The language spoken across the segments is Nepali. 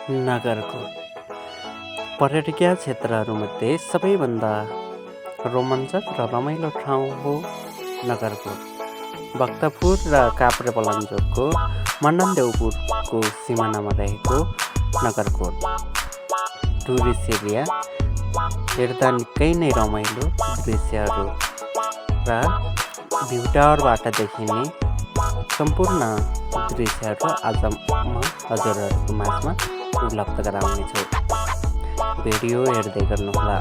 नगरकोट पर्यटकीय क्षेत्रहरूमध्ये सबैभन्दा रोमाञ्चक र रमाइलो ठाउँ हो नगरकोट। भक्तपुर र काभ्रेपलाञ्चोकको मण्डनदेउपुरको सिमानामा रहेको नगरकोट टुरिस्ट एरिया हेर्दा निकै नै रमाइलो दृश्यहरू र भ्यू टावरबाट देखिने सम्पूर्ण दृश्यहरू आज म हजुरहरूको माझमा उपलब्ध गराउनेछु। भिडियो हेर्दै गर्नुहोला।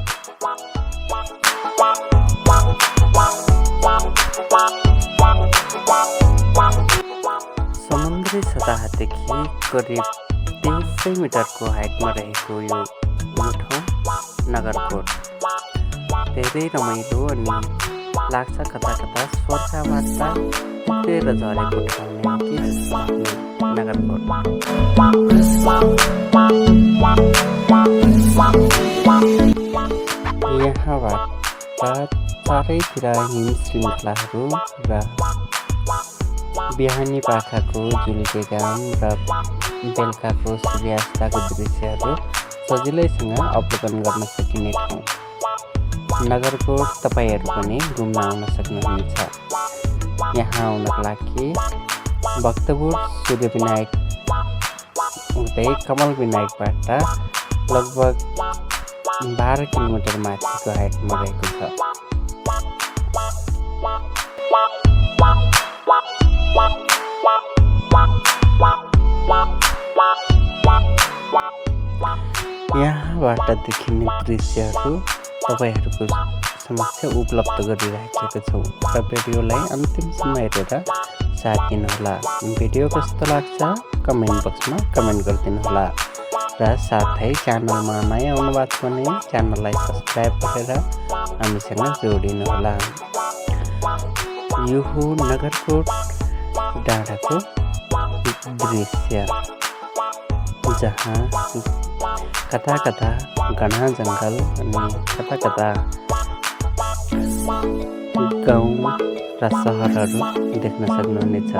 समुद्री सतहदेखि करिब 2300 मिटरको हाइटमा रहेको यो ठाउँ नगरकोट धेरै रमाइलो अनि लाग्छ कता कता स्वर्गबाट उक्रेर झरेको ठाउँ नै हो कि नगरकोट। यहाँबाट चारैतिर हिम श्रृङ्खलाहरू र बिहानी पाखाको झुल्के घाम र बेलुकाको सूर्यास्तको दृश्यहरू सजिलैसँग अवलोकन गर्न सकिने ठाउँ नगरकोट तपाईहरू पनि घुम्न आउन सक्नुहुनेछ। यहाँ आउनको लागि भक्तपुर सूर्यविनायक हुँदै कमल विनायकबाट लगभग 12 किलोमिटर माथिको हाइटमा रहेको छ। यहाँबाट देखिने दृश्यहरू तपाईहरूको समक्ष उपलब्ध गरिराखेको छौँ र भिडियोलाई अन्तिमसम्म हेरेर साथ दिनुहोला। भिडियो कस्तो लाग्छ कमेन्ट बक्समा कमेन्ट गरिदिनुहोला र साथै च्यानलमा नयाँ आउनुभएको छ भने च्यानललाई सब्सक्राइब गरेर हामीसँग जोडिनुहोला। यो हो नगरकोट डाँडाको दृश्य जहाँ कता कता घना जङ्गल अनि कता कता गाउँ र सहरहरू देख्न सक्नुहुनेछ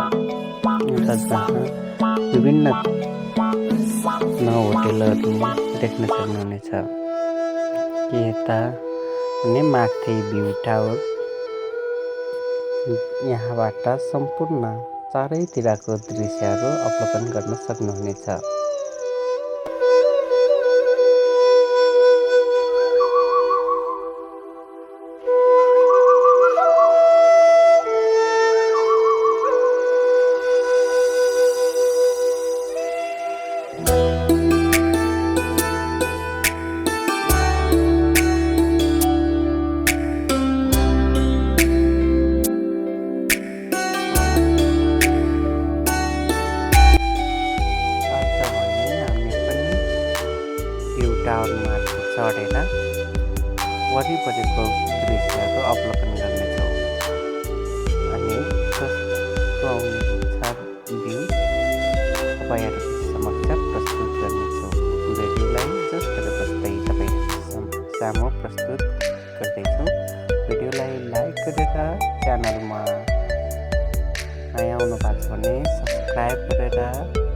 र जहाँ विभिन्न होटेलहरू देख्न सक्नुहुनेछ। यता अनि माथि भ्यू टावर यहाँबाट सम्पूर्ण चारैतिरको दृश्यहरू अवलोकन गर्न सक्नुहुनेछ। टावरमा चढेर वरिपरिको दृश्यहरू अवलोकन गर्नेछौँ अनि कस्तो आउनेछ भ्यू तपाईँहरूको समक्ष प्रस्तुत गर्नेछौँ। भिडियोलाई जसरी बस्दै तपाईँहरू सामु प्रस्तुत गर्दैछौँ। भिडियोलाई लाइक गरेर च्यानलमा नयाँ आउनु भएको छ भने सब्सक्राइब गरेर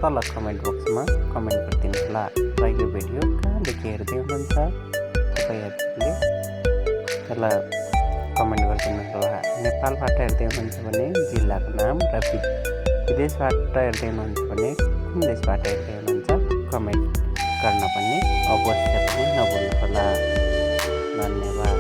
तल कमेन्ट बक्समा कमेन्ट गरिदिनुहोला र यो भिडियो कहाँदेखि हेर्दै हुनुहुन्छ तपाईँहरूले तल कमेन्ट गरिदिनुहोला। नेपालबाट हेर्दै हुनुहुन्छ भने जिल्लाको नाम र विदेशबाट हेर्दै हुनुहुन्छ भने कुन देशबाट हेर्दै हुनुहुन्छ कमेन्ट गर्न पनि अवश्य पनि नभुल्नुहोला। धन्यवाद।